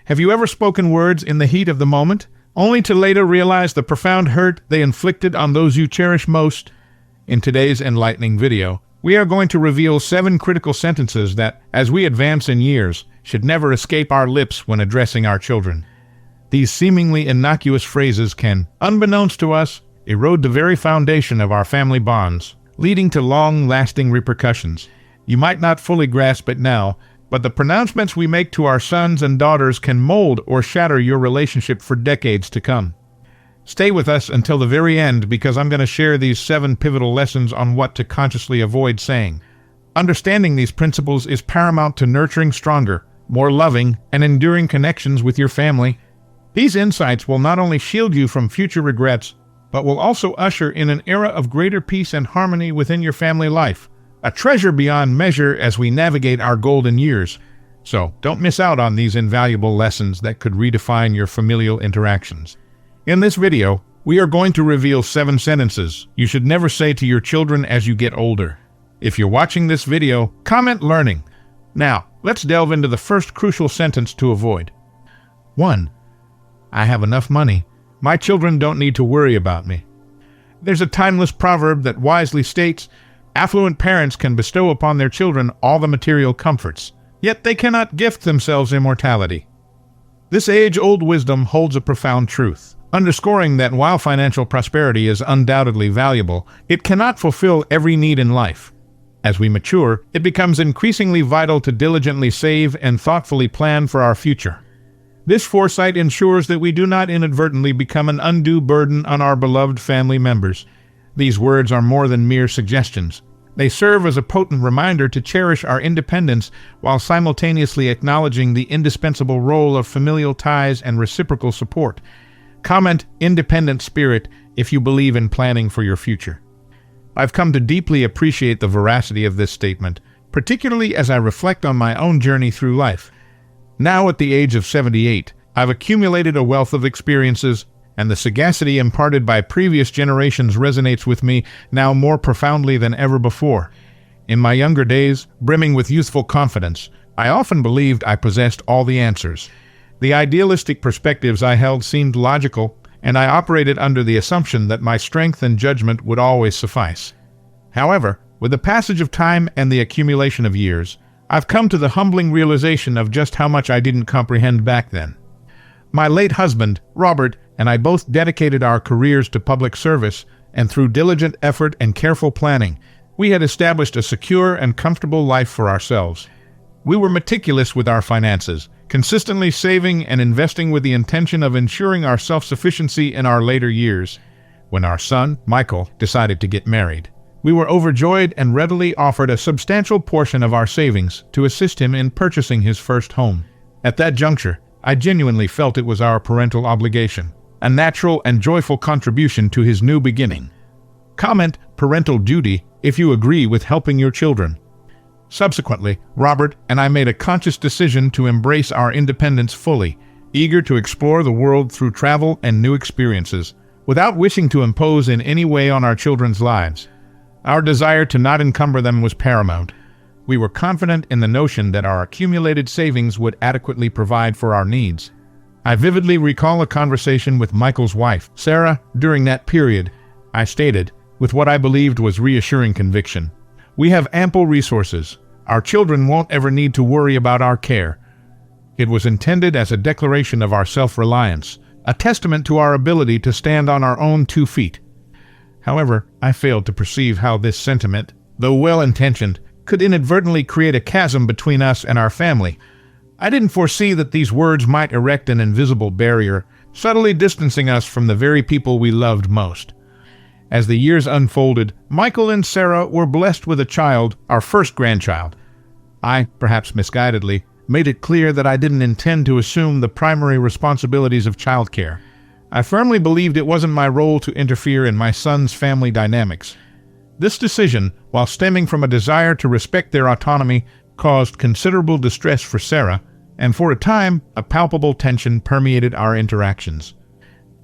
Have you ever spoken words in the heat of the moment, only to later realize the profound hurt they inflicted on those you cherish most? In today's enlightening video, we are going to reveal 7 critical sentences that, as we advance in years, should never escape our lips when addressing our children. These seemingly innocuous phrases can, unbeknownst to us, erode the very foundation of our family bonds, leading to long-lasting repercussions. You might not fully grasp it now, but the pronouncements we make to our sons and daughters can mold or shatter your relationship for decades to come. Stay with us until the very end, because I'm going to share these 7 pivotal lessons on what to consciously avoid saying. Understanding these principles is paramount to nurturing stronger, more loving, and enduring connections with your family. These insights will not only shield you from future regrets, but will also usher in an era of greater peace and harmony within your family life, a treasure beyond measure as we navigate our golden years. So, don't miss out on these invaluable lessons that could redefine your familial interactions. In this video, we are going to reveal 7 sentences you should never say to your children as you get older. If you're watching this video, comment learning. Now, let's delve into the first crucial sentence to avoid. 1. I have enough money. My children don't need to worry about me. There's a timeless proverb that wisely states, affluent parents can bestow upon their children all the material comforts, yet they cannot gift themselves immortality. This age-old wisdom holds a profound truth, underscoring that while financial prosperity is undoubtedly valuable, it cannot fulfill every need in life. As we mature, it becomes increasingly vital to diligently save and thoughtfully plan for our future. This foresight ensures that we do not inadvertently become an undue burden on our beloved family members. These words are more than mere suggestions. They serve as a potent reminder to cherish our independence while simultaneously acknowledging the indispensable role of familial ties and reciprocal support. Comment independent spirit if you believe in planning for your future. I've come to deeply appreciate the veracity of this statement, particularly as I reflect on my own journey through life. Now at the age of 78, I've accumulated a wealth of experiences, and the sagacity imparted by previous generations resonates with me now more profoundly than ever before. In my younger days, brimming with youthful confidence, I often believed I possessed all the answers. The idealistic perspectives I held seemed logical, and I operated under the assumption that my strength and judgment would always suffice. However, with the passage of time and the accumulation of years, I've come to the humbling realization of just how much I didn't comprehend back then. My late husband, Robert, and I both dedicated our careers to public service, and through diligent effort and careful planning, we had established a secure and comfortable life for ourselves. We were meticulous with our finances, consistently saving and investing with the intention of ensuring our self-sufficiency in our later years. When our son, Michael, decided to get married, we were overjoyed and readily offered a substantial portion of our savings to assist him in purchasing his first home. At that juncture, I genuinely felt it was our parental obligation, a natural and joyful contribution to his new beginning. Comment parental duty if you agree with helping your children. Subsequently, Robert and I made a conscious decision to embrace our independence fully, eager to explore the world through travel and new experiences, without wishing to impose in any way on our children's lives. Our desire to not encumber them was paramount. We were confident in the notion that our accumulated savings would adequately provide for our needs. I vividly recall a conversation with Michael's wife, Sarah, during that period. I stated, with what I believed was reassuring conviction, "We have ample resources. Our children won't ever need to worry about our care." It was intended as a declaration of our self-reliance, a testament to our ability to stand on our own 2 feet. However, I failed to perceive how this sentiment, though well-intentioned, could inadvertently create a chasm between us and our family. I didn't foresee that these words might erect an invisible barrier, subtly distancing us from the very people we loved most. As the years unfolded, Michael and Sarah were blessed with a child, our first grandchild. I, perhaps misguidedly, made it clear that I didn't intend to assume the primary responsibilities of childcare. I firmly believed it wasn't my role to interfere in my son's family dynamics. This decision, while stemming from a desire to respect their autonomy, caused considerable distress for Sarah, and for a time, a palpable tension permeated our interactions.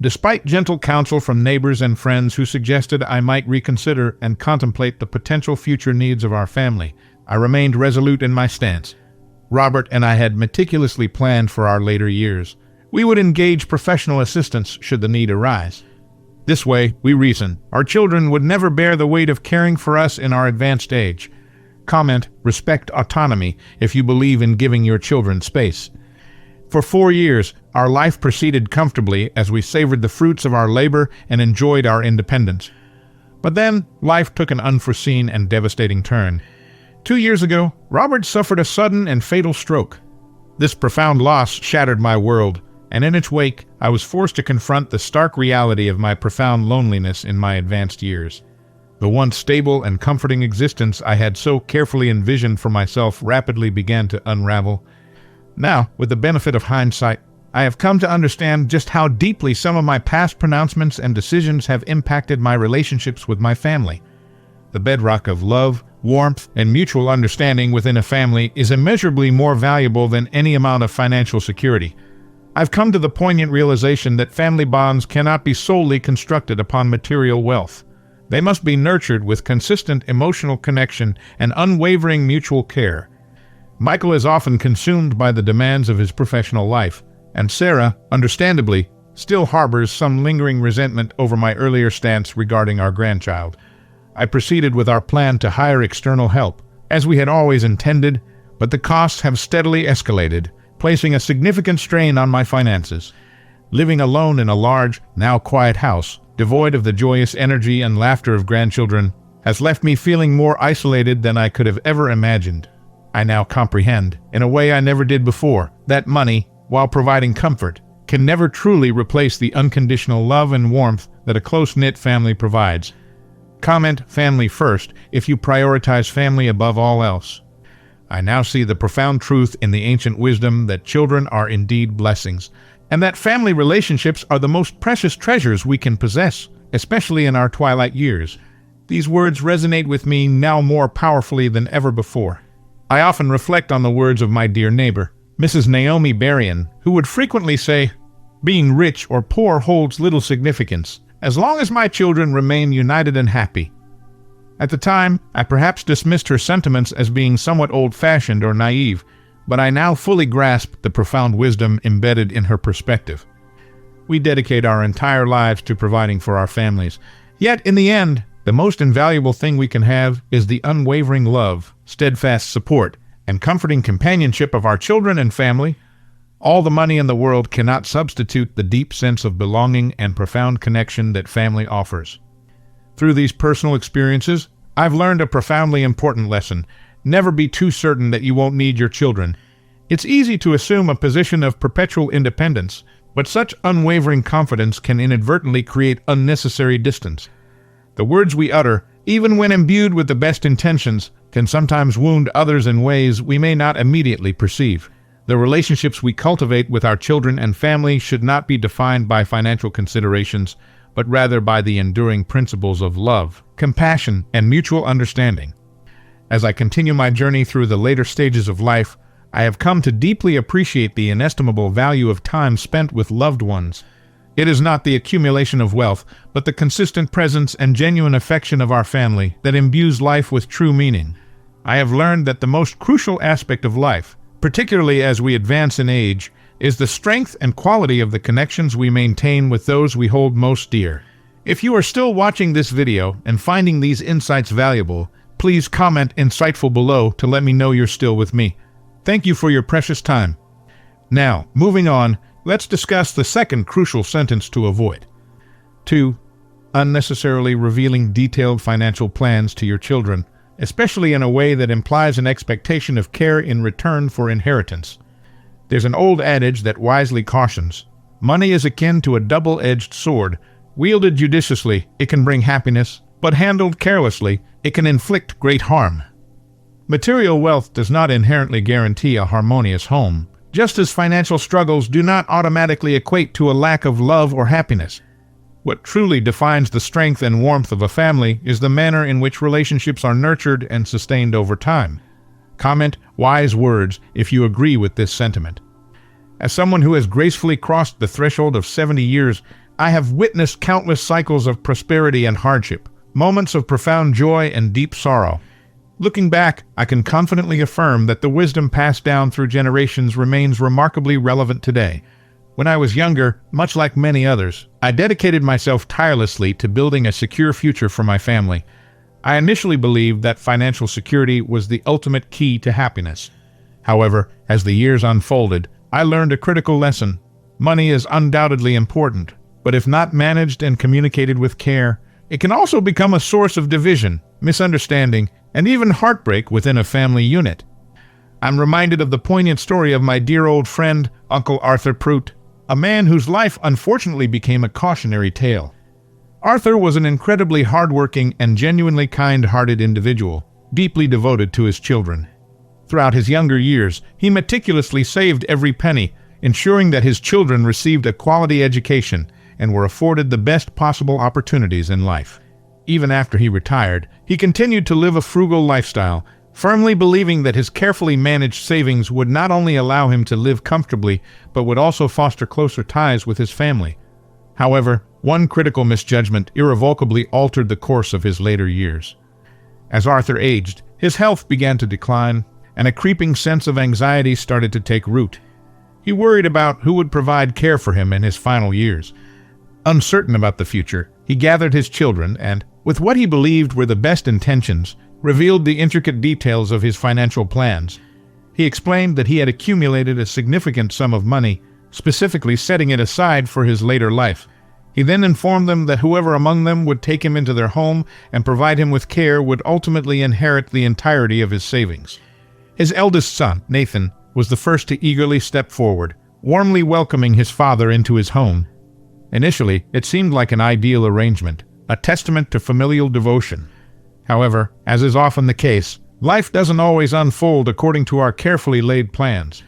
Despite gentle counsel from neighbors and friends who suggested I might reconsider and contemplate the potential future needs of our family, I remained resolute in my stance. Robert and I had meticulously planned for our later years. We would engage professional assistance should the need arise. This way, we reason, our children would never bear the weight of caring for us in our advanced age. Comment, respect autonomy if you believe in giving your children space. For 4 years, our life proceeded comfortably as we savored the fruits of our labor and enjoyed our independence. But then, life took an unforeseen and devastating turn. 2 years ago, Robert suffered a sudden and fatal stroke. This profound loss shattered my world, and in its wake, I was forced to confront the stark reality of my profound loneliness in my advanced years. The once stable and comforting existence I had so carefully envisioned for myself rapidly began to unravel. Now, with the benefit of hindsight, I have come to understand just how deeply some of my past pronouncements and decisions have impacted my relationships with my family. The bedrock of love, warmth, and mutual understanding within a family is immeasurably more valuable than any amount of financial security. I've come to the poignant realization that family bonds cannot be solely constructed upon material wealth. They must be nurtured with consistent emotional connection and unwavering mutual care. Michael is often consumed by the demands of his professional life, and Sarah, understandably, still harbors some lingering resentment over my earlier stance regarding our grandchild. I proceeded with our plan to hire external help, as we had always intended, but the costs have steadily escalated, placing a significant strain on my finances. Living alone in a large, now quiet house, devoid of the joyous energy and laughter of grandchildren, has left me feeling more isolated than I could have ever imagined. I now comprehend, in a way I never did before, that money, while providing comfort, can never truly replace the unconditional love and warmth that a close-knit family provides. Comment family first if you prioritize family above all else. I now see the profound truth in the ancient wisdom that children are indeed blessings, and that family relationships are the most precious treasures we can possess, especially in our twilight years. These words resonate with me now more powerfully than ever before. I often reflect on the words of my dear neighbor, Mrs. Naomi Berrien, who would frequently say, "Being rich or poor holds little significance, as long as my children remain united and happy." At the time, I perhaps dismissed her sentiments as being somewhat old-fashioned or naive, but I now fully grasp the profound wisdom embedded in her perspective. We dedicate our entire lives to providing for our families, yet in the end, the most invaluable thing we can have is the unwavering love, steadfast support, and comforting companionship of our children and family. All the money in the world cannot substitute the deep sense of belonging and profound connection that family offers. Through these personal experiences, I've learned a profoundly important lesson. Never be too certain that you won't need your children. It's easy to assume a position of perpetual independence, but such unwavering confidence can inadvertently create unnecessary distance. The words we utter, even when imbued with the best intentions, can sometimes wound others in ways we may not immediately perceive. The relationships we cultivate with our children and family should not be defined by financial considerations, but rather by the enduring principles of love, compassion, and mutual understanding. As I continue my journey through the later stages of life, I have come to deeply appreciate the inestimable value of time spent with loved ones. It is not the accumulation of wealth, but the consistent presence and genuine affection of our family that imbues life with true meaning. I have learned that the most crucial aspect of life, particularly as we advance in age, is the strength and quality of the connections we maintain with those we hold most dear. If you are still watching this video and finding these insights valuable, please comment insightful below to let me know you're still with me. Thank you for your precious time. Now, moving on, let's discuss the second crucial sentence to avoid. 2. Unnecessarily revealing detailed financial plans to your children, especially in a way that implies an expectation of care in return for inheritance. There's an old adage that wisely cautions, money is akin to a double-edged sword. Wielded judiciously, it can bring happiness, but handled carelessly, it can inflict great harm. Material wealth does not inherently guarantee a harmonious home, just as financial struggles do not automatically equate to a lack of love or happiness. What truly defines the strength and warmth of a family is the manner in which relationships are nurtured and sustained over time. Comment wise words if you agree with this sentiment. As someone who has gracefully crossed the threshold of 70 years, I have witnessed countless cycles of prosperity and hardship, moments of profound joy and deep sorrow. Looking back, I can confidently affirm that the wisdom passed down through generations remains remarkably relevant today. When I was younger, much like many others, I dedicated myself tirelessly to building a secure future for my family. I initially believed that financial security was the ultimate key to happiness. However, as the years unfolded, I learned a critical lesson. Money is undoubtedly important, but if not managed and communicated with care, it can also become a source of division, misunderstanding, and even heartbreak within a family unit. I'm reminded of the poignant story of my dear old friend, Uncle Arthur Prout, a man whose life unfortunately became a cautionary tale. Arthur was an incredibly hardworking and genuinely kind-hearted individual, deeply devoted to his children. Throughout his younger years, he meticulously saved every penny, ensuring that his children received a quality education and were afforded the best possible opportunities in life. Even after he retired, he continued to live a frugal lifestyle, firmly believing that his carefully managed savings would not only allow him to live comfortably, but would also foster closer ties with his family. However, one critical misjudgment irrevocably altered the course of his later years. As Arthur aged, his health began to decline, and a creeping sense of anxiety started to take root. He worried about who would provide care for him in his final years. Uncertain about the future, he gathered his children and, with what he believed were the best intentions, revealed the intricate details of his financial plans. He explained that he had accumulated a significant sum of money, specifically setting it aside for his later life. He then informed them that whoever among them would take him into their home and provide him with care would ultimately inherit the entirety of his savings. His eldest son, Nathan, was the first to eagerly step forward, warmly welcoming his father into his home. Initially, it seemed like an ideal arrangement, a testament to familial devotion. However, as is often the case, life doesn't always unfold according to our carefully laid plans.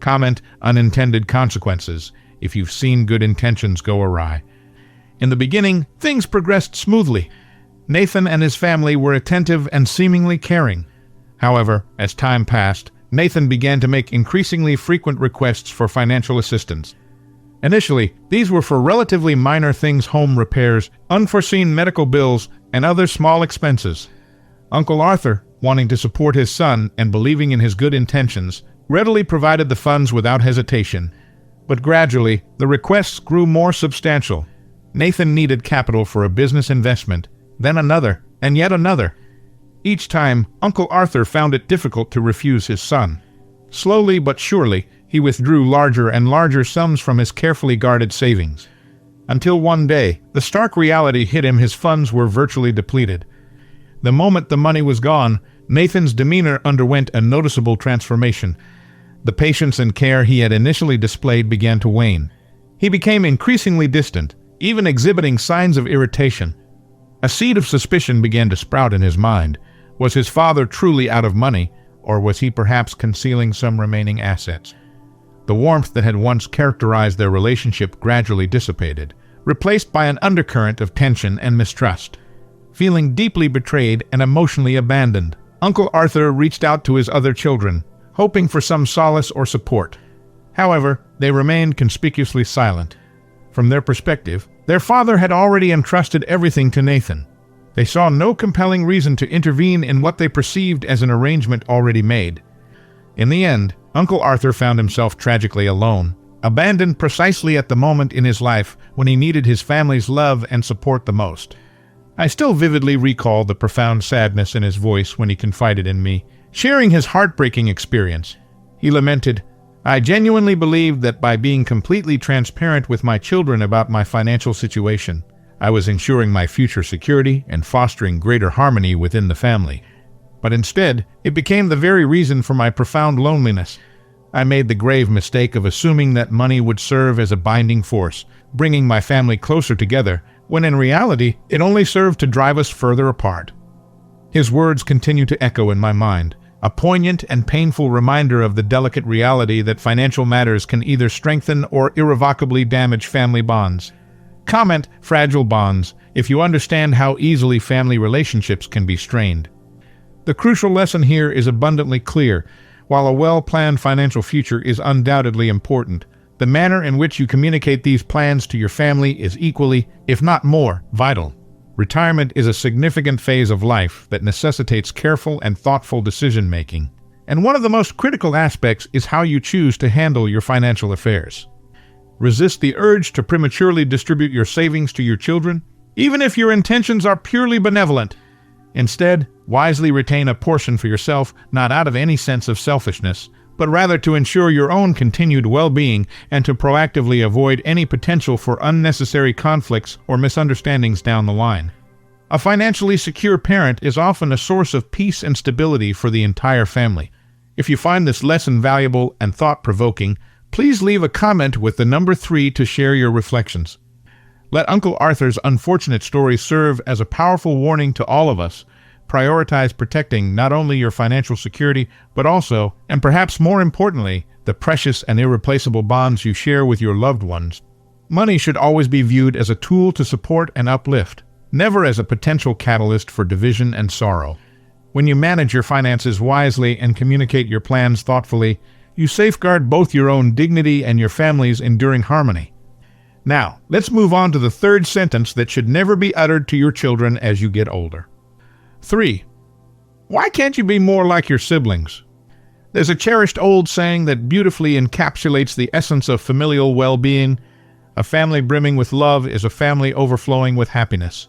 Comment, unintended consequences, if you've seen good intentions go awry. In the beginning, things progressed smoothly. Nathan and his family were attentive and seemingly caring. However, as time passed, Nathan began to make increasingly frequent requests for financial assistance. Initially, these were for relatively minor things: home repairs, unforeseen medical bills, and other small expenses. Uncle Arthur, wanting to support his son and believing in his good intentions, readily provided the funds without hesitation. But gradually, the requests grew more substantial. Nathan needed capital for a business investment, then another, and yet another. Each time, Uncle Arthur found it difficult to refuse his son. Slowly but surely, he withdrew larger and larger sums from his carefully guarded savings. Until one day, the stark reality hit him: his funds were virtually depleted. The moment the money was gone, Nathan's demeanor underwent a noticeable transformation. The patience and care he had initially displayed began to wane. He became increasingly distant, even exhibiting signs of irritation. A seed of suspicion began to sprout in his mind. Was his father truly out of money, or was he perhaps concealing some remaining assets? The warmth that had once characterized their relationship gradually dissipated, replaced by an undercurrent of tension and mistrust. Feeling deeply betrayed and emotionally abandoned, Uncle Arthur reached out to his other children, hoping for some solace or support. However, they remained conspicuously silent. From their perspective, their father had already entrusted everything to Nathan. They saw no compelling reason to intervene in what they perceived as an arrangement already made. In the end, Uncle Arthur found himself tragically alone, abandoned precisely at the moment in his life when he needed his family's love and support the most. I still vividly recall the profound sadness in his voice when he confided in me, sharing his heartbreaking experience. He lamented, "I genuinely believed that by being completely transparent with my children about my financial situation, I was ensuring my future security and fostering greater harmony within the family. But instead, it became the very reason for my profound loneliness. I made the grave mistake of assuming that money would serve as a binding force, bringing my family closer together, when in reality, it only served to drive us further apart." His words continue to echo in my mind, a poignant and painful reminder of the delicate reality that financial matters can either strengthen or irrevocably damage family bonds. Comment, fragile bonds, if you understand how easily family relationships can be strained. The crucial lesson here is abundantly clear. While a well-planned financial future is undoubtedly important, the manner in which you communicate these plans to your family is equally, if not more, vital. Retirement is a significant phase of life that necessitates careful and thoughtful decision-making. And one of the most critical aspects is how you choose to handle your financial affairs. Resist the urge to prematurely distribute your savings to your children, even if your intentions are purely benevolent. Instead, wisely retain a portion for yourself, not out of any sense of selfishness, but rather to ensure your own continued well-being and to proactively avoid any potential for unnecessary conflicts or misunderstandings down the line. A financially secure parent is often a source of peace and stability for the entire family. If you find this lesson valuable and thought-provoking, please leave a comment with the number 3 to share your reflections. Let Uncle Arthur's unfortunate story serve as a powerful warning to all of us. Prioritize protecting not only your financial security, but also, and perhaps more importantly, the precious and irreplaceable bonds you share with your loved ones. Money should always be viewed as a tool to support and uplift, never as a potential catalyst for division and sorrow. When you manage your finances wisely and communicate your plans thoughtfully, you safeguard both your own dignity and your family's enduring harmony. Now, let's move on to the third sentence that should never be uttered to your children as you get older. 3. Why can't you be more like your siblings? There's a cherished old saying that beautifully encapsulates the essence of familial well-being. A family brimming with love is a family overflowing with happiness.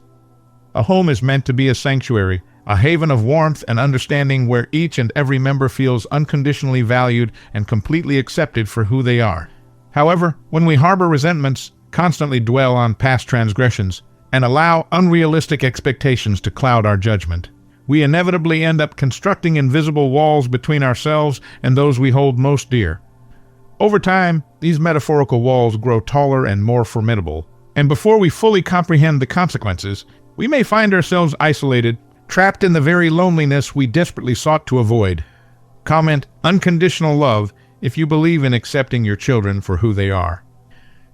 A home is meant to be a sanctuary, a haven of warmth and understanding where each and every member feels unconditionally valued and completely accepted for who they are. However, when we harbor resentments, constantly dwell on past transgressions, and allow unrealistic expectations to cloud our judgment, we inevitably end up constructing invisible walls between ourselves and those we hold most dear. Over time, these metaphorical walls grow taller and more formidable, and before we fully comprehend the consequences, we may find ourselves isolated, trapped in the very loneliness we desperately sought to avoid. Comment unconditional love if you believe in accepting your children for who they are.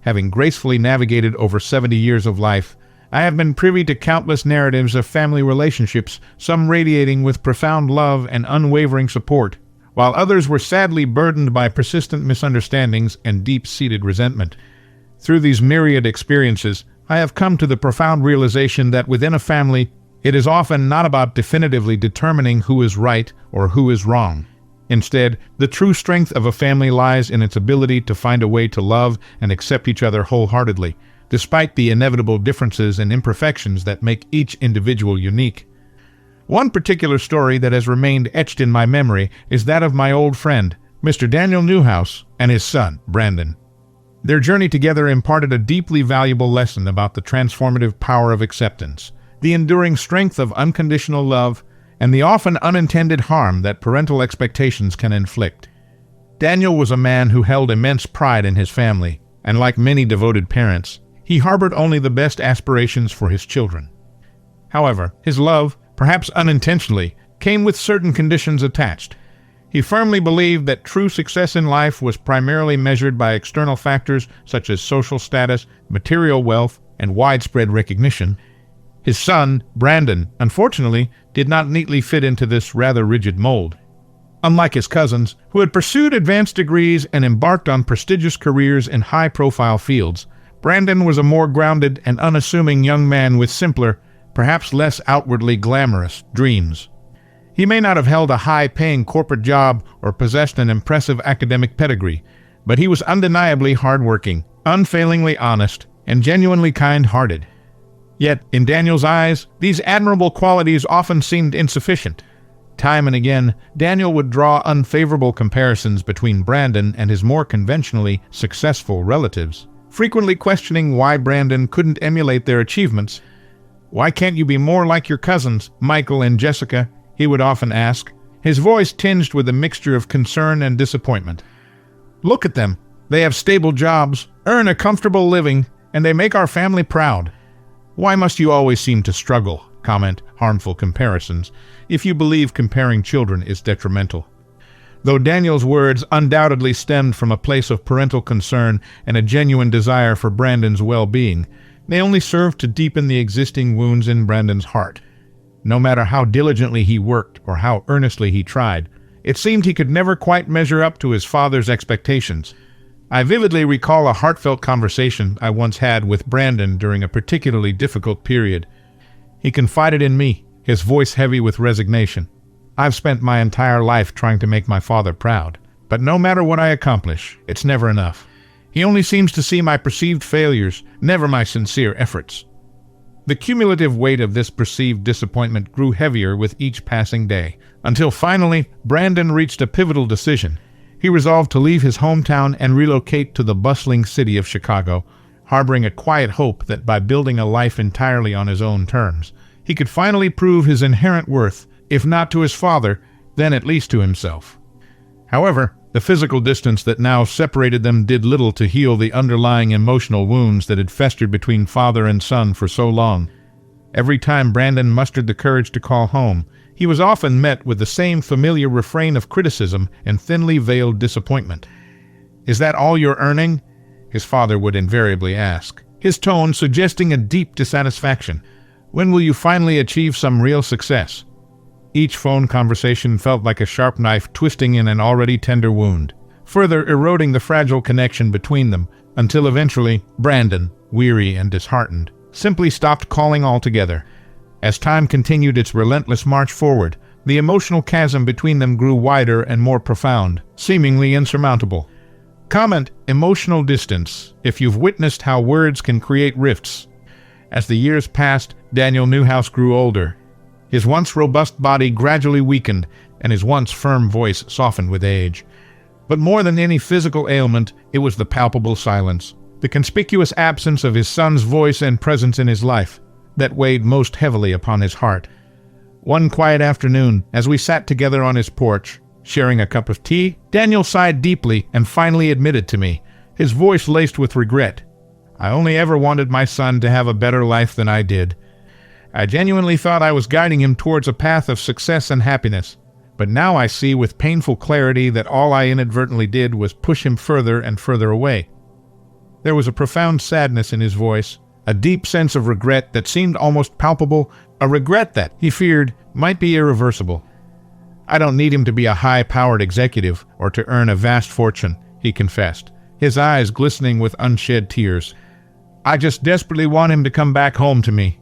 Having gracefully navigated over 70 years of life, I have been privy to countless narratives of family relationships, some radiating with profound love and unwavering support, while others were sadly burdened by persistent misunderstandings and deep-seated resentment. Through these myriad experiences, I have come to the profound realization that within a family, it is often not about definitively determining who is right or who is wrong. Instead, the true strength of a family lies in its ability to find a way to love and accept each other wholeheartedly, despite the inevitable differences and imperfections that make each individual unique. One particular story that has remained etched in my memory is that of my old friend, Mr. Daniel Newhouse, and his son, Brandon. Their journey together imparted a deeply valuable lesson about the transformative power of acceptance, the enduring strength of unconditional love, and the often unintended harm that parental expectations can inflict. Daniel was a man who held immense pride in his family, and like many devoted parents, he harbored only the best aspirations for his children. However, his love, perhaps unintentionally, came with certain conditions attached. He firmly believed that true success in life was primarily measured by external factors such as social status, material wealth, and widespread recognition. His son, Brandon, unfortunately, did not neatly fit into this rather rigid mold. Unlike his cousins, who had pursued advanced degrees and embarked on prestigious careers in high-profile fields, Brandon was a more grounded and unassuming young man with simpler, perhaps less outwardly glamorous, dreams. He may not have held a high-paying corporate job or possessed an impressive academic pedigree, but he was undeniably hardworking, unfailingly honest, and genuinely kind-hearted. Yet, in Daniel's eyes, these admirable qualities often seemed insufficient. Time and again, Daniel would draw unfavorable comparisons between Brandon and his more conventionally successful relatives, frequently questioning why Brandon couldn't emulate their achievements. "Why can't you be more like your cousins, Michael and Jessica?" he would often ask, his voice tinged with a mixture of concern and disappointment. "Look at them. They have stable jobs, earn a comfortable living, and they make our family proud. Why must you always seem to struggle?" Comment harmful comparisons, if you believe comparing children is detrimental. Though Daniel's words undoubtedly stemmed from a place of parental concern and a genuine desire for Brandon's well-being, they only served to deepen the existing wounds in Brandon's heart. No matter how diligently he worked or how earnestly he tried, it seemed he could never quite measure up to his father's expectations. I vividly recall a heartfelt conversation I once had with Brandon during a particularly difficult period. He confided in me, his voice heavy with resignation. I've spent my entire life trying to make my father proud, but no matter what I accomplish, it's never enough. He only seems to see my perceived failures, never my sincere efforts. The cumulative weight of this perceived disappointment grew heavier with each passing day, until finally, Brandon reached a pivotal decision. He resolved to leave his hometown and relocate to the bustling city of Chicago, harboring a quiet hope that by building a life entirely on his own terms, he could finally prove his inherent worth, if not to his father, then at least to himself. However, the physical distance that now separated them did little to heal the underlying emotional wounds that had festered between father and son for so long. Every time Brandon mustered the courage to call home, he was often met with the same familiar refrain of criticism and thinly veiled disappointment. "Is that all you're earning?" his father would invariably ask, his tone suggesting a deep dissatisfaction. "When will you finally achieve some real success?" Each phone conversation felt like a sharp knife twisting in an already tender wound, further eroding the fragile connection between them, until eventually, Brandon, weary and disheartened, simply stopped calling altogether. As time continued its relentless march forward, the emotional chasm between them grew wider and more profound, seemingly insurmountable. Comment emotional distance if you've witnessed how words can create rifts. As the years passed, Daniel Newhouse grew older. His once robust body gradually weakened, and his once firm voice softened with age. But more than any physical ailment, it was the palpable silence, the conspicuous absence of his son's voice and presence in his life, that weighed most heavily upon his heart. One quiet afternoon, as we sat together on his porch, sharing a cup of tea, Daniel sighed deeply and finally admitted to me, his voice laced with regret, "I only ever wanted my son to have a better life than I did. I genuinely thought I was guiding him towards a path of success and happiness, but now I see with painful clarity that all I inadvertently did was push him further and further away." There was a profound sadness in his voice, a deep sense of regret that seemed almost palpable, a regret that, he feared, might be irreversible. "I don't need him to be a high-powered executive or to earn a vast fortune," he confessed, his eyes glistening with unshed tears. "I just desperately want him to come back home to me."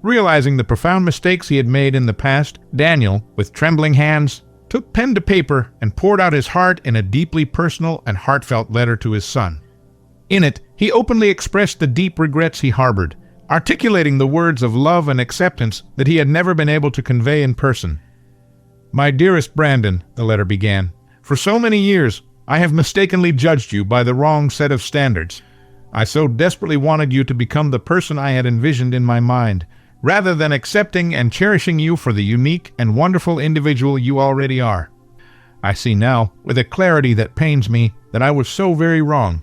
Realizing the profound mistakes he had made in the past, Daniel, with trembling hands, took pen to paper and poured out his heart in a deeply personal and heartfelt letter to his son. In it, he openly expressed the deep regrets he harbored, articulating the words of love and acceptance that he had never been able to convey in person. "My dearest Brandon," the letter began, "for so many years, I have mistakenly judged you by the wrong set of standards. I so desperately wanted you to become the person I had envisioned in my mind, rather than accepting and cherishing you for the unique and wonderful individual you already are. I see now, with a clarity that pains me, that I was so very wrong.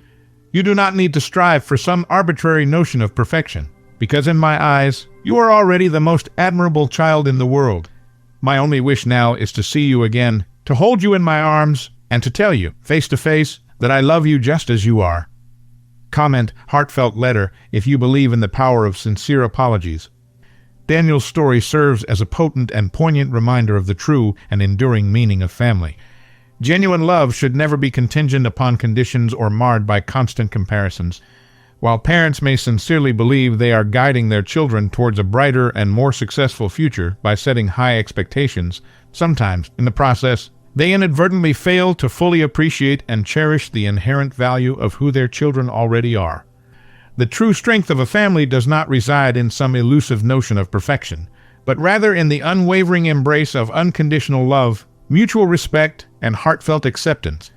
You do not need to strive for some arbitrary notion of perfection, because in my eyes, you are already the most admirable child in the world. My only wish now is to see you again, to hold you in my arms, and to tell you, face to face, that I love you just as you are." Comment, heartfelt letter, if you believe in the power of sincere apologies. Daniel's story serves as a potent and poignant reminder of the true and enduring meaning of family. Genuine love should never be contingent upon conditions or marred by constant comparisons. While parents may sincerely believe they are guiding their children towards a brighter and more successful future by setting high expectations, sometimes, in the process, they inadvertently fail to fully appreciate and cherish the inherent value of who their children already are. The true strength of a family does not reside in some elusive notion of perfection, but rather in the unwavering embrace of unconditional love, mutual respect, and heartfelt acceptance.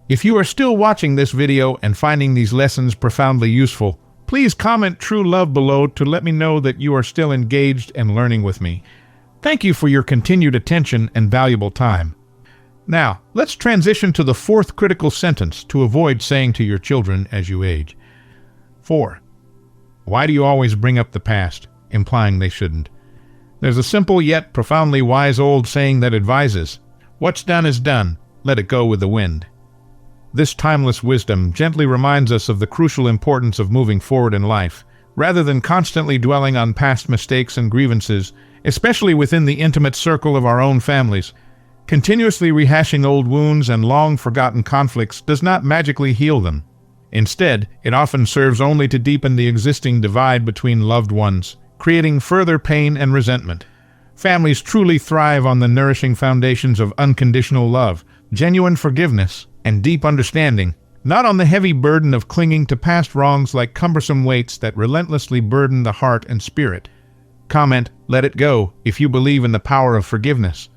If you are still watching this video and finding these lessons profoundly useful, please comment true love below to let me know that you are still engaged and learning with me. Thank you for your continued attention and valuable time. Now, let's transition to the fourth critical sentence to avoid saying to your children as you age. 4. Why do you always bring up the past, implying they shouldn't? There's a simple yet profoundly wise old saying that advises, "What's done is done, let it go with the wind." This timeless wisdom gently reminds us of the crucial importance of moving forward in life, rather than constantly dwelling on past mistakes and grievances, especially within the intimate circle of our own families. Continuously rehashing old wounds and long-forgotten conflicts does not magically heal them. Instead, it often serves only to deepen the existing divide between loved ones, creating further pain and resentment. Families truly thrive on the nourishing foundations of unconditional love, genuine forgiveness, and deep understanding, not on the heavy burden of clinging to past wrongs like cumbersome weights that relentlessly burden the heart and spirit. Comment, let it go, if you believe in the power of forgiveness.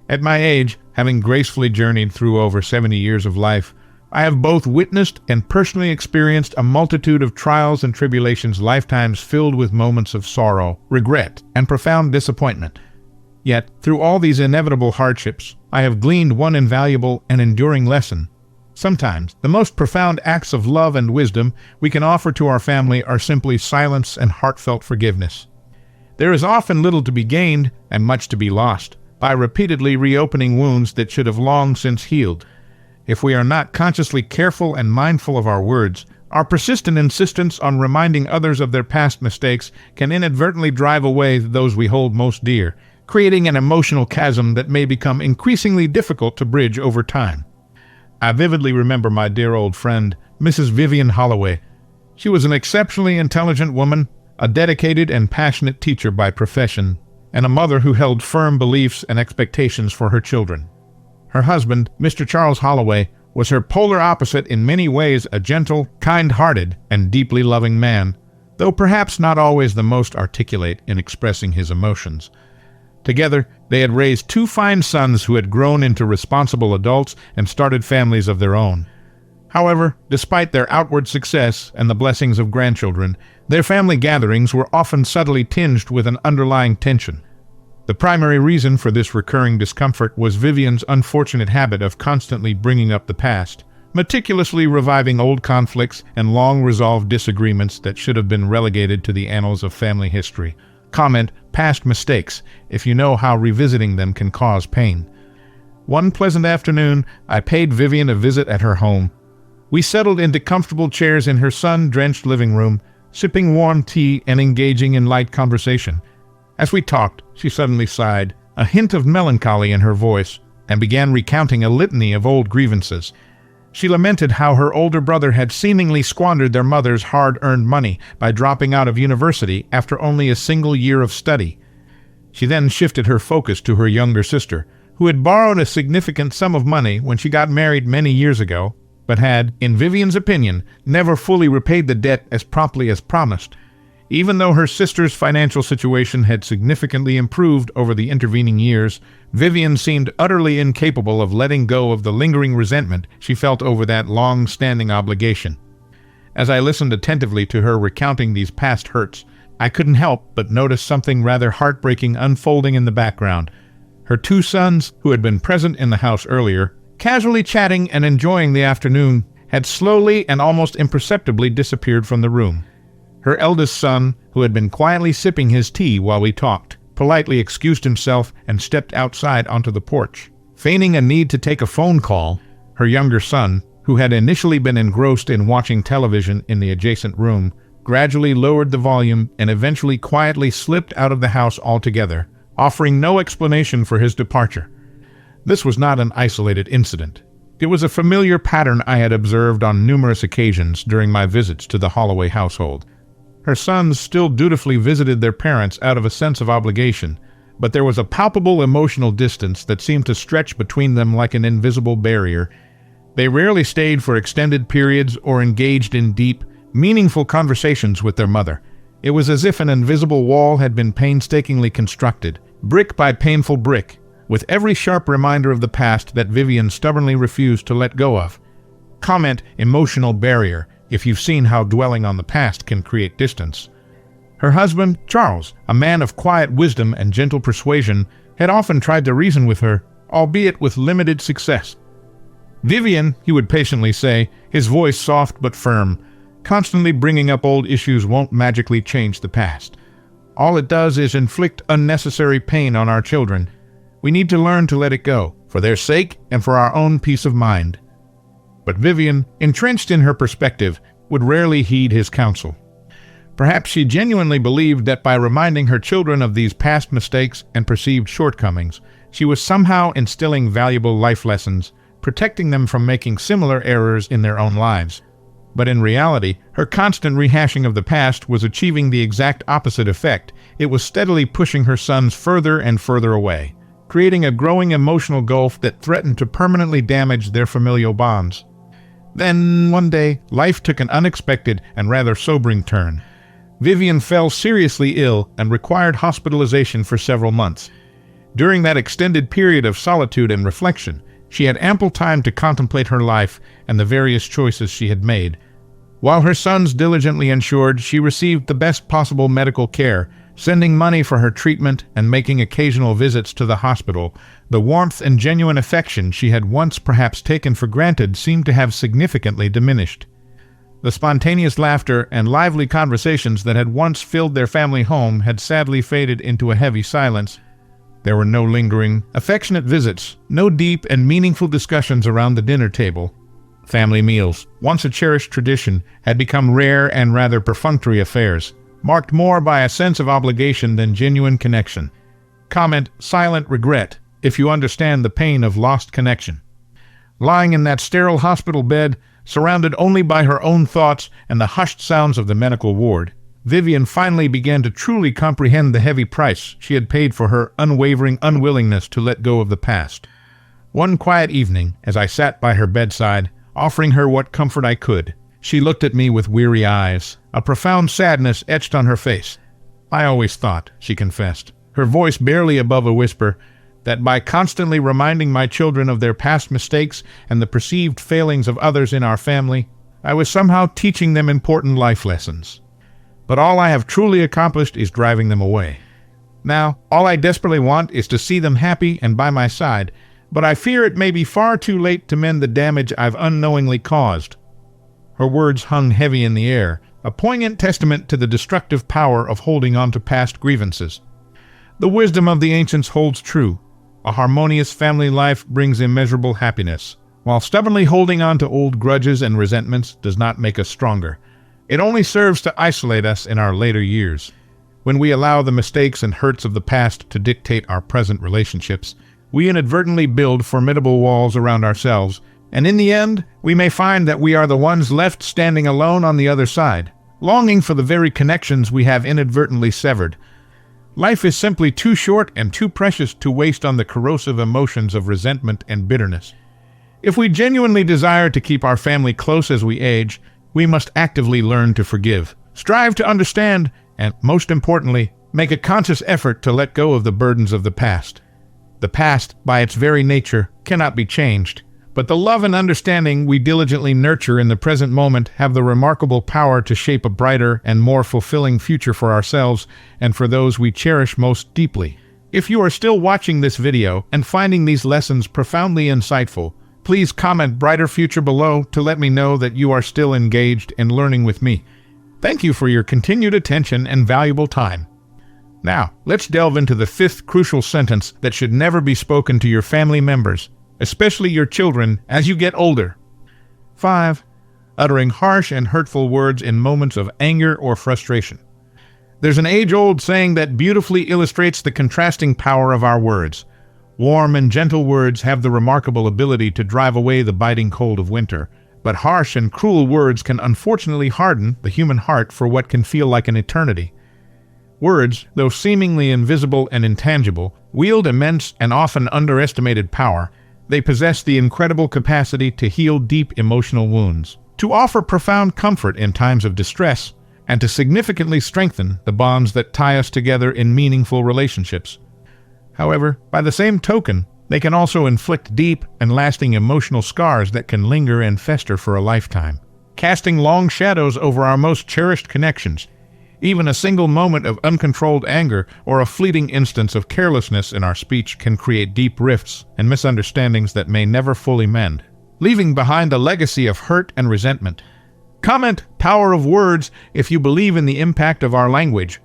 At my age, having gracefully journeyed through over 70 years of life, I have both witnessed and personally experienced a multitude of trials and tribulations, lifetimes filled with moments of sorrow, regret, and profound disappointment. Yet, through all these inevitable hardships, I have gleaned one invaluable and enduring lesson. Sometimes, the most profound acts of love and wisdom we can offer to our family are simply silence and heartfelt forgiveness. There is often little to be gained and much to be lost by repeatedly reopening wounds that should have long since healed. If we are not consciously careful and mindful of our words, our persistent insistence on reminding others of their past mistakes can inadvertently drive away those we hold most dear, creating an emotional chasm that may become increasingly difficult to bridge over time. I vividly remember my dear old friend, Mrs. Vivian Holloway. She was an exceptionally intelligent woman, a dedicated and passionate teacher by profession, and a mother who held firm beliefs and expectations for her children. Her husband, Mr. Charles Holloway, was her polar opposite, in many ways a gentle, kind-hearted, and deeply loving man, though perhaps not always the most articulate in expressing his emotions. Together, they had raised two fine sons who had grown into responsible adults and started families of their own. However, despite their outward success and the blessings of grandchildren, their family gatherings were often subtly tinged with an underlying tension. The primary reason for this recurring discomfort was Vivian's unfortunate habit of constantly bringing up the past, meticulously reviving old conflicts and long-resolved disagreements that should have been relegated to the annals of family history. Comment, past mistakes, if you know how revisiting them can cause pain. One pleasant afternoon, I paid Vivian a visit at her home. We settled into comfortable chairs in her sun-drenched living room, sipping warm tea and engaging in light conversation. As we talked, she suddenly sighed, a hint of melancholy in her voice, and began recounting a litany of old grievances. She lamented how her older brother had seemingly squandered their mother's hard-earned money by dropping out of university after only a single year of study. She then shifted her focus to her younger sister, who had borrowed a significant sum of money when she got married many years ago, but had, in Vivian's opinion, never fully repaid the debt as promptly as promised. Even though her sister's financial situation had significantly improved over the intervening years, Vivian seemed utterly incapable of letting go of the lingering resentment she felt over that long-standing obligation. As I listened attentively to her recounting these past hurts, I couldn't help but notice something rather heartbreaking unfolding in the background. Her two sons, who had been present in the house earlier, casually chatting and enjoying the afternoon, had slowly and almost imperceptibly disappeared from the room. Her eldest son, who had been quietly sipping his tea while we talked, politely excused himself and stepped outside onto the porch. Feigning a need to take a phone call, her younger son, who had initially been engrossed in watching television in the adjacent room, gradually lowered the volume and eventually quietly slipped out of the house altogether, offering no explanation for his departure. This was not an isolated incident. It was a familiar pattern I had observed on numerous occasions during my visits to the Holloway household. Her sons still dutifully visited their parents out of a sense of obligation, but there was a palpable emotional distance that seemed to stretch between them like an invisible barrier. They rarely stayed for extended periods or engaged in deep, meaningful conversations with their mother. It was as if an invisible wall had been painstakingly constructed, brick by painful brick, with every sharp reminder of the past that Vivian stubbornly refused to let go of. Comment, emotional barrier, if you've seen how dwelling on the past can create distance. Her husband, Charles, a man of quiet wisdom and gentle persuasion, had often tried to reason with her, albeit with limited success. Vivian, he would patiently say, his voice soft but firm, constantly bringing up old issues won't magically change the past. All it does is inflict unnecessary pain on our children. We need to learn to let it go, for their sake and for our own peace of mind. But Vivian, entrenched in her perspective, would rarely heed his counsel. Perhaps she genuinely believed that by reminding her children of these past mistakes and perceived shortcomings, she was somehow instilling valuable life lessons, protecting them from making similar errors in their own lives. But in reality, her constant rehashing of the past was achieving the exact opposite effect. It was steadily pushing her sons further and further away, creating a growing emotional gulf that threatened to permanently damage their familial bonds. Then, one day, life took an unexpected and rather sobering turn. Vivian fell seriously ill and required hospitalization for several months. During that extended period of solitude and reflection, she had ample time to contemplate her life and the various choices she had made. While her sons diligently ensured she received the best possible medical care, sending money for her treatment and making occasional visits to the hospital, the warmth and genuine affection she had once perhaps taken for granted seemed to have significantly diminished. The spontaneous laughter and lively conversations that had once filled their family home had sadly faded into a heavy silence. There were no lingering, affectionate visits, no deep and meaningful discussions around the dinner table. Family meals, once a cherished tradition, had become rare and rather perfunctory affairs, marked more by a sense of obligation than genuine connection. Comment, silent regret, if you understand the pain of lost connection. Lying in that sterile hospital bed, surrounded only by her own thoughts and the hushed sounds of the medical ward, Vivian finally began to truly comprehend the heavy price she had paid for her unwavering unwillingness to let go of the past. One quiet evening, as I sat by her bedside, offering her what comfort I could, she looked at me with weary eyes, a profound sadness etched on her face. "I always thought," she confessed, her voice barely above a whisper, "that by constantly reminding my children of their past mistakes and the perceived failings of others in our family, I was somehow teaching them important life lessons. But all I have truly accomplished is driving them away. Now, all I desperately want is to see them happy and by my side, but I fear it may be far too late to mend the damage I've unknowingly caused." Her words hung heavy in the air, a poignant testament to the destructive power of holding on to past grievances. The wisdom of the ancients holds true. A harmonious family life brings immeasurable happiness, while stubbornly holding on to old grudges and resentments does not make us stronger. It only serves to isolate us in our later years. When we allow the mistakes and hurts of the past to dictate our present relationships, we inadvertently build formidable walls around ourselves, and in the end, we may find that we are the ones left standing alone on the other side, longing for the very connections we have inadvertently severed. Life is simply too short and too precious to waste on the corrosive emotions of resentment and bitterness. If we genuinely desire to keep our family close as we age, we must actively learn to forgive, strive to understand, and, most importantly, make a conscious effort to let go of the burdens of the past. The past, by its very nature, cannot be changed, but the love and understanding we diligently nurture in the present moment have the remarkable power to shape a brighter and more fulfilling future for ourselves and for those we cherish most deeply. If you are still watching this video and finding these lessons profoundly insightful, please comment "brighter future" below to let me know that you are still engaged in learning with me. Thank you for your continued attention and valuable time. Now, let's delve into the fifth crucial sentence that should never be spoken to your family members, especially your children, as you get older. 5. Uttering harsh and hurtful words in moments of anger or frustration. There's an age-old saying that beautifully illustrates the contrasting power of our words. Warm and gentle words have the remarkable ability to drive away the biting cold of winter, but harsh and cruel words can unfortunately harden the human heart for what can feel like an eternity. Words, though seemingly invisible and intangible, wield immense and often underestimated power. They possess the incredible capacity to heal deep emotional wounds, to offer profound comfort in times of distress, and to significantly strengthen the bonds that tie us together in meaningful relationships. However, by the same token, they can also inflict deep and lasting emotional scars that can linger and fester for a lifetime, casting long shadows over our most cherished connections. Even a single moment of uncontrolled anger or a fleeting instance of carelessness in our speech can create deep rifts and misunderstandings that may never fully mend, leaving behind a legacy of hurt and resentment. Comment "power of words" if you believe in the impact of our language.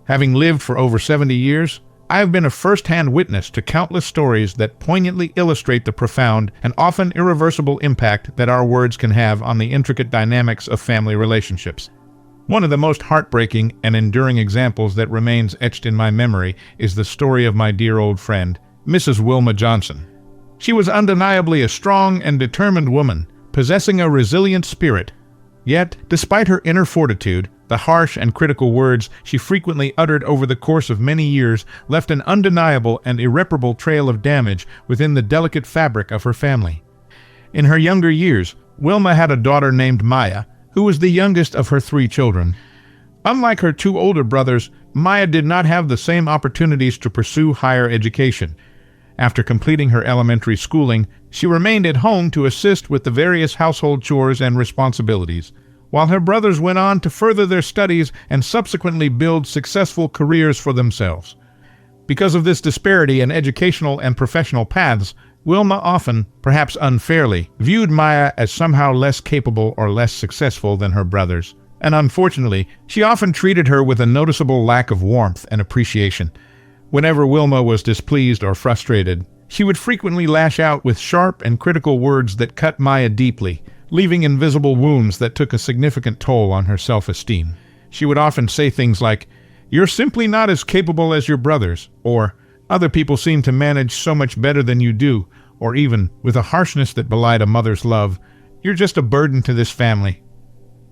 Having lived for over 70 years, I have been a first-hand witness to countless stories that poignantly illustrate the profound and often irreversible impact that our words can have on the intricate dynamics of family relationships. One of the most heartbreaking and enduring examples that remains etched in my memory is the story of my dear old friend, Mrs. Wilma Johnson. She was undeniably a strong and determined woman, possessing a resilient spirit. Yet, despite her inner fortitude, the harsh and critical words she frequently uttered over the course of many years left an undeniable and irreparable trail of damage within the delicate fabric of her family. In her younger years, Wilma had a daughter named Maya, who was the youngest of her 3 children. Unlike her 2 older brothers, Maya did not have the same opportunities to pursue higher education. After completing her elementary schooling, she remained at home to assist with the various household chores and responsibilities, while her brothers went on to further their studies and subsequently build successful careers for themselves. Because of this disparity in educational and professional paths, Wilma often, perhaps unfairly, viewed Maya as somehow less capable or less successful than her brothers, and unfortunately, she often treated her with a noticeable lack of warmth and appreciation. Whenever Wilma was displeased or frustrated, she would frequently lash out with sharp and critical words that cut Maya deeply, leaving invisible wounds that took a significant toll on her self-esteem. She would often say things like, "You're simply not as capable as your brothers," or "Other people seem to manage so much better than you do," or even, with a harshness that belied a mother's love, "You're just a burden to this family."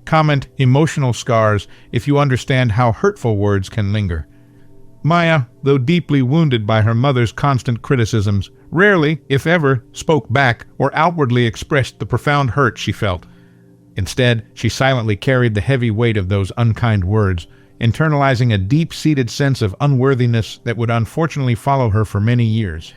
Comment, emotional scars, if you understand how hurtful words can linger. Maya, though deeply wounded by her mother's constant criticisms, rarely, if ever, spoke back or outwardly expressed the profound hurt she felt. Instead, she silently carried the heavy weight of those unkind words, internalizing a deep-seated sense of unworthiness that would unfortunately follow her for many years.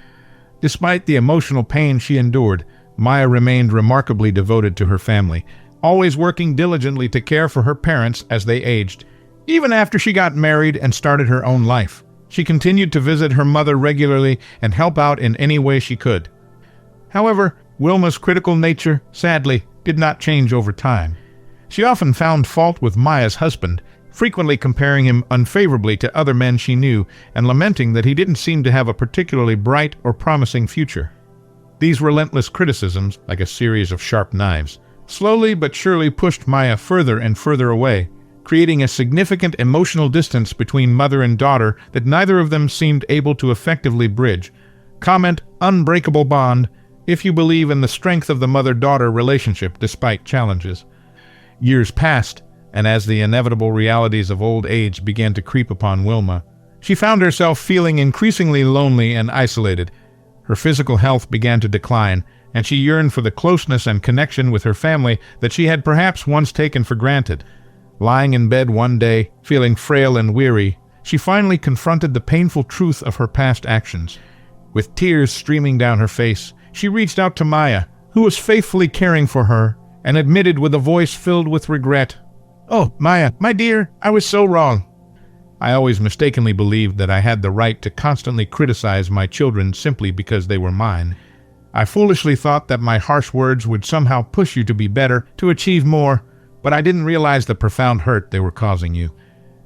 Despite the emotional pain she endured, Maya remained remarkably devoted to her family, always working diligently to care for her parents as they aged. Even after she got married and started her own life, she continued to visit her mother regularly and help out in any way she could. However, Wilma's critical nature, sadly, did not change over time. She often found fault with Maya's husband, frequently comparing him unfavorably to other men she knew and lamenting that he didn't seem to have a particularly bright or promising future. These relentless criticisms, like a series of sharp knives, slowly but surely pushed Maya further and further away, creating a significant emotional distance between mother and daughter that neither of them seemed able to effectively bridge. Comment, unbreakable bond, if you believe in the strength of the mother-daughter relationship despite challenges. Years passed, and as the inevitable realities of old age began to creep upon Wilma, she found herself feeling increasingly lonely and isolated. Her physical health began to decline, and she yearned for the closeness and connection with her family that she had perhaps once taken for granted. Lying in bed one day, feeling frail and weary, she finally confronted the painful truth of her past actions. With tears streaming down her face, she reached out to Maya, who was faithfully caring for her, and admitted with a voice filled with regret, "Oh, Maya, my dear, I was so wrong. I always mistakenly believed that I had the right to constantly criticize my children simply because they were mine. I foolishly thought that my harsh words would somehow push you to be better, to achieve more, but I didn't realize the profound hurt they were causing you.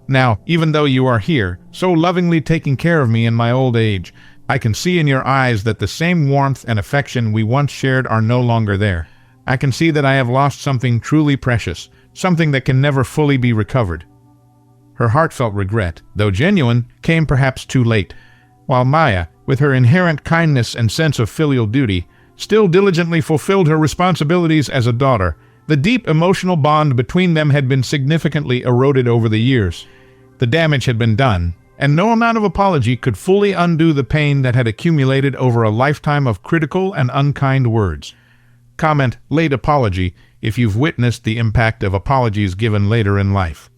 Now, even though you are here, so lovingly taking care of me in my old age, I can see in your eyes that the same warmth and affection we once shared are no longer there. I can see that I have lost something truly precious, something that can never fully be recovered." Her heartfelt regret, though genuine, came perhaps too late, while Maya, with her inherent kindness and sense of filial duty, still diligently fulfilled her responsibilities as a daughter. The deep emotional bond between them had been significantly eroded over the years. The damage had been done, and no amount of apology could fully undo the pain that had accumulated over a lifetime of critical and unkind words. Comment, late apology, if you've witnessed the impact of apologies given later in life.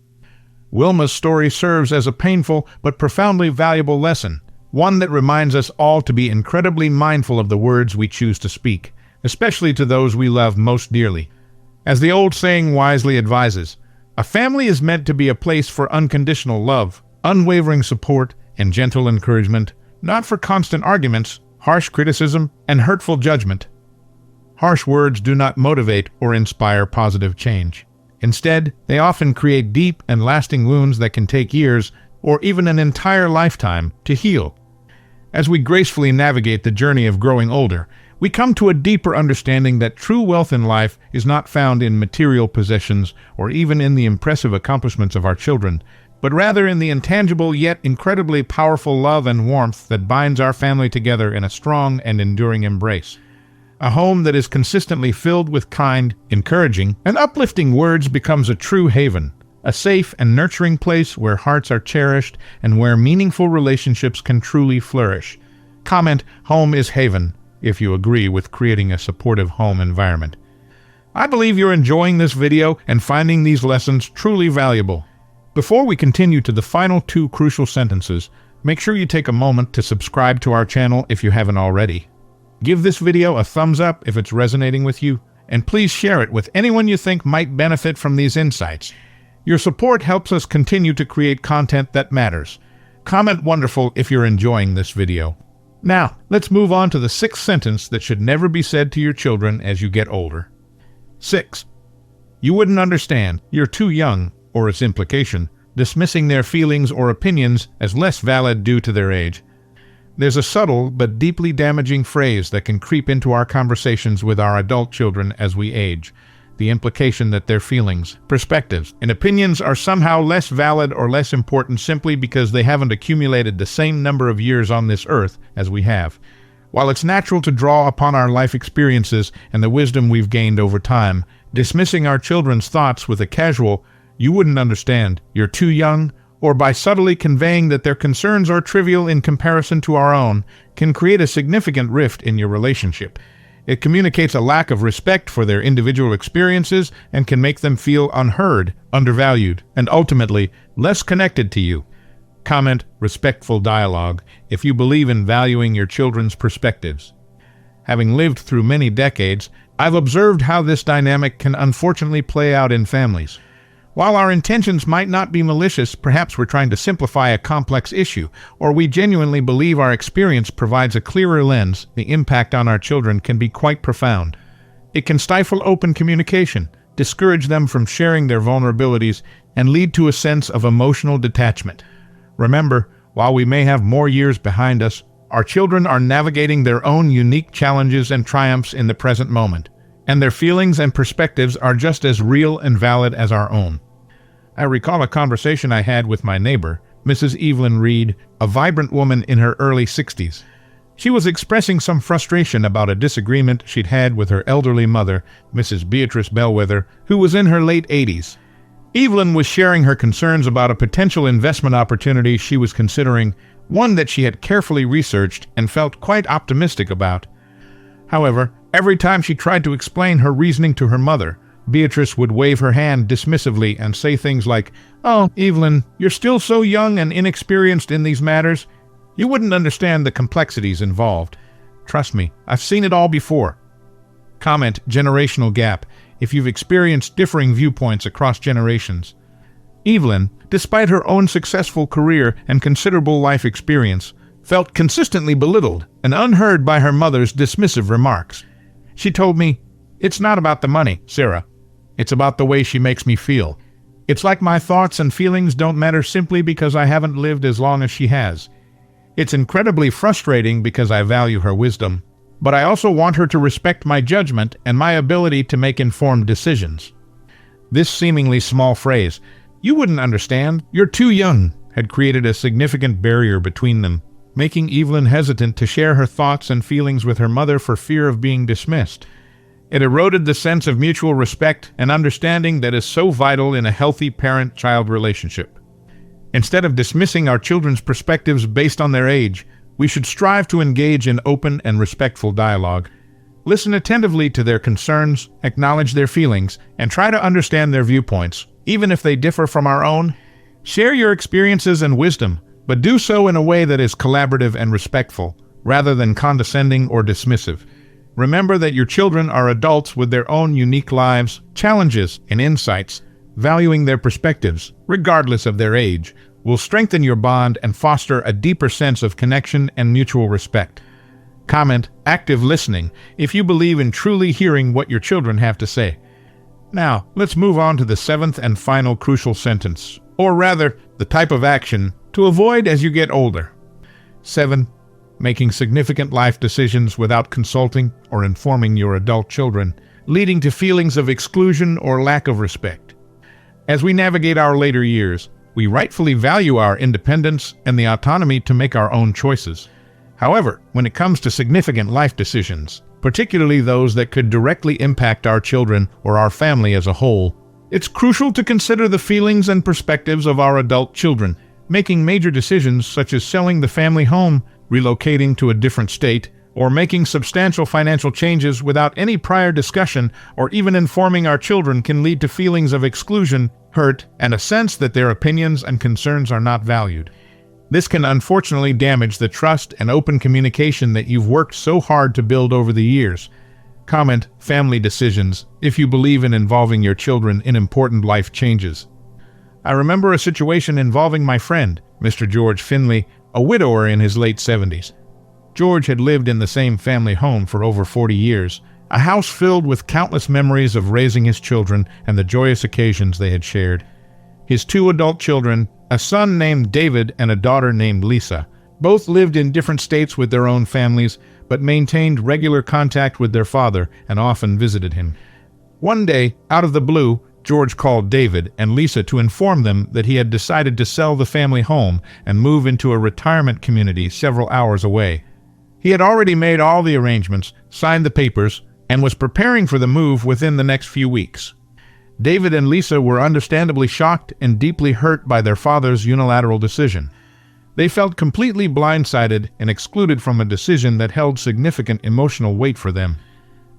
Wilma's story serves as a painful but profoundly valuable lesson, one that reminds us all to be incredibly mindful of the words we choose to speak, especially to those we love most dearly. As the old saying wisely advises, a family is meant to be a place for unconditional love, unwavering support, and gentle encouragement, not for constant arguments, harsh criticism, and hurtful judgment. Harsh words do not motivate or inspire positive change. Instead, they often create deep and lasting wounds that can take years, or even an entire lifetime, to heal. As we gracefully navigate the journey of growing older, we come to a deeper understanding that true wealth in life is not found in material possessions or even in the impressive accomplishments of our children, but rather in the intangible yet incredibly powerful love and warmth that binds our family together in a strong and enduring embrace. A home that is consistently filled with kind, encouraging, and uplifting words becomes a true haven, a safe and nurturing place where hearts are cherished and where meaningful relationships can truly flourish. Comment, home is haven, if you agree with creating a supportive home environment. I believe you're enjoying this video and finding these lessons truly valuable. Before we continue to the final 2 crucial sentences, make sure you take a moment to subscribe to our channel if you haven't already. Give this video a thumbs up if it's resonating with you, and please share it with anyone you think might benefit from these insights. Your support helps us continue to create content that matters. Comment wonderful if you're enjoying this video. Now, let's move on to the 6th sentence that should never be said to your children as you get older. 6. You wouldn't understand. You're too young, or its implication, dismissing their feelings or opinions as less valid due to their age. There's a subtle but deeply damaging phrase that can creep into our conversations with our adult children as we age. The implication that their feelings, perspectives, and opinions are somehow less valid or less important simply because they haven't accumulated the same number of years on this earth as we have. While it's natural to draw upon our life experiences and the wisdom we've gained over time, dismissing our children's thoughts with a casual, "You wouldn't understand, you're too young," or by subtly conveying that their concerns are trivial in comparison to our own, can create a significant rift in your relationship. It communicates a lack of respect for their individual experiences and can make them feel unheard, undervalued, and ultimately less connected to you. Comment, respectful dialogue, if you believe in valuing your children's perspectives. Having lived through many decades, I've observed how this dynamic can unfortunately play out in families. While our intentions might not be malicious, perhaps we're trying to simplify a complex issue, or we genuinely believe our experience provides a clearer lens, the impact on our children can be quite profound. It can stifle open communication, discourage them from sharing their vulnerabilities, and lead to a sense of emotional detachment. Remember, while we may have more years behind us, our children are navigating their own unique challenges and triumphs in the present moment, and their feelings and perspectives are just as real and valid as our own. I recall a conversation I had with my neighbor, Mrs. Evelyn Reed, a vibrant woman in her early 60s. She was expressing some frustration about a disagreement she'd had with her elderly mother, Mrs. Beatrice Bellwether, who was in her late 80s. Evelyn was sharing her concerns about a potential investment opportunity she was considering, one that she had carefully researched and felt quite optimistic about. However, every time she tried to explain her reasoning to her mother, Beatrice would wave her hand dismissively and say things like, "Oh, Evelyn, you're still so young and inexperienced in these matters. You wouldn't understand the complexities involved. Trust me, I've seen it all before." Comment, generational gap, if you've experienced differing viewpoints across generations. Evelyn, despite her own successful career and considerable life experience, felt consistently belittled and unheard by her mother's dismissive remarks. She told me, "It's not about the money, Sarah. It's about the way she makes me feel. It's like my thoughts and feelings don't matter simply because I haven't lived as long as she has. It's incredibly frustrating because I value her wisdom, but I also want her to respect my judgment and my ability to make informed decisions." This seemingly small phrase, "You wouldn't understand, you're too young," had created a significant barrier between them, making Evelyn hesitant to share her thoughts and feelings with her mother for fear of being dismissed. It eroded the sense of mutual respect and understanding that is so vital in a healthy parent-child relationship. Instead of dismissing our children's perspectives based on their age, we should strive to engage in open and respectful dialogue. Listen attentively to their concerns, acknowledge their feelings, and try to understand their viewpoints, even if they differ from our own. Share your experiences and wisdom, but do so in a way that is collaborative and respectful, rather than condescending or dismissive. Remember that your children are adults with their own unique lives, challenges, and insights. Valuing their perspectives, regardless of their age, will strengthen your bond and foster a deeper sense of connection and mutual respect. Comment, active listening, if you believe in truly hearing what your children have to say. Now, let's move on to the 7th and final crucial sentence, or rather, the type of action to avoid as you get older. 7. Making significant life decisions without consulting or informing your adult children, leading to feelings of exclusion or lack of respect. As we navigate our later years, we rightfully value our independence and the autonomy to make our own choices. However, when it comes to significant life decisions, particularly those that could directly impact our children or our family as a whole. It's crucial to consider the feelings and perspectives of our adult children. Making major decisions such as selling the family home, relocating to a different state, or making substantial financial changes without any prior discussion or even informing our children can lead to feelings of exclusion, hurt, and a sense that their opinions and concerns are not valued. This can unfortunately damage the trust and open communication that you've worked so hard to build over the years. Comment, family decisions, if you believe in involving your children in important life changes. I remember a situation involving my friend, Mr. George Finley, a widower in his late 70s. George had lived in the same family home for over 40 years, a house filled with countless memories of raising his children and the joyous occasions they had shared. His two adult children, a son named David and a daughter named Lisa, both lived in different states with their own families, but maintained regular contact with their father and often visited him. One day, out of the blue, George called David and Lisa to inform them that he had decided to sell the family home and move into a retirement community several hours away. He had already made all the arrangements, signed the papers, and was preparing for the move within the next few weeks. David and Lisa were understandably shocked and deeply hurt by their father's unilateral decision. They felt completely blindsided and excluded from a decision that held significant emotional weight for them.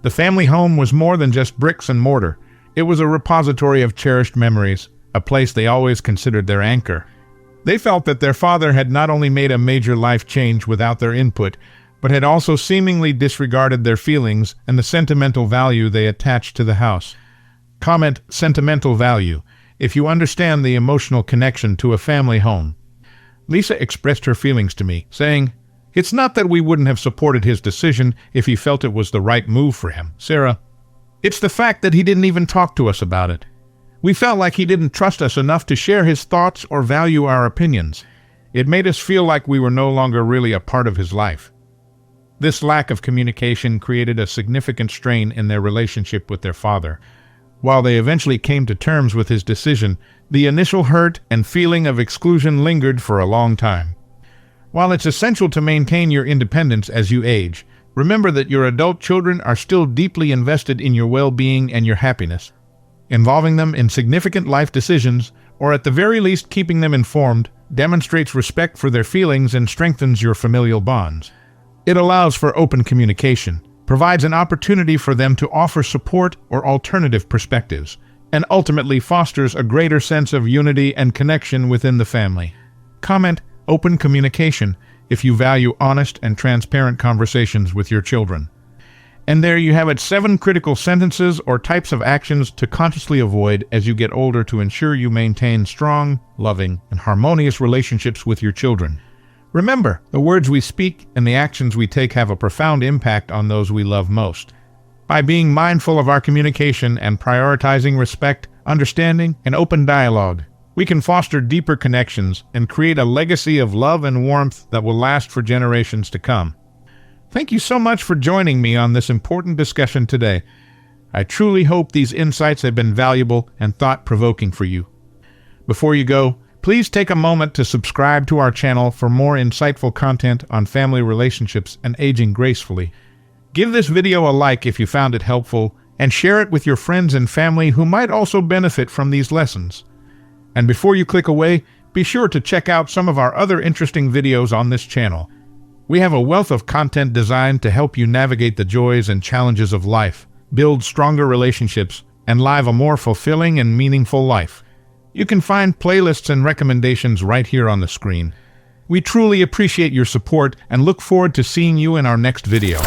The family home was more than just bricks and mortar. It was a repository of cherished memories, a place they always considered their anchor. They felt that their father had not only made a major life change without their input, but had also seemingly disregarded their feelings and the sentimental value they attached to the house. Comment, sentimental value, if you understand the emotional connection to a family home. Lisa expressed her feelings to me, saying, "It's not that we wouldn't have supported his decision if he felt it was the right move for him, Sarah. It's the fact that he didn't even talk to us about it. We felt like he didn't trust us enough to share his thoughts or value our opinions. It made us feel like we were no longer really a part of his life." This lack of communication created a significant strain in their relationship with their father. While they eventually came to terms with his decision, the initial hurt and feeling of exclusion lingered for a long time. While it's essential to maintain your independence as you age, remember that your adult children are still deeply invested in your well-being and your happiness. Involving them in significant life decisions, or at the very least keeping them informed, demonstrates respect for their feelings and strengthens your familial bonds. It allows for open communication, provides an opportunity for them to offer support or alternative perspectives, and ultimately fosters a greater sense of unity and connection within the family. Comment, open communication, if you value honest and transparent conversations with your children. And there you have it, 7 critical sentences or types of actions to consciously avoid as you get older to ensure you maintain strong, loving, and harmonious relationships with your children. Remember, the words we speak and the actions we take have a profound impact on those we love most. By being mindful of our communication and prioritizing respect, understanding, and open dialogue, we can foster deeper connections and create a legacy of love and warmth that will last for generations to come. Thank you so much for joining me on this important discussion today. I truly hope these insights have been valuable and thought-provoking for you. Before you go, please take a moment to subscribe to our channel for more insightful content on family relationships and aging gracefully. Give this video a like if you found it helpful, and share it with your friends and family who might also benefit from these lessons. And before you click away, be sure to check out some of our other interesting videos on this channel. We have a wealth of content designed to help you navigate the joys and challenges of life, build stronger relationships, and live a more fulfilling and meaningful life. You can find playlists and recommendations right here on the screen. We truly appreciate your support and look forward to seeing you in our next video.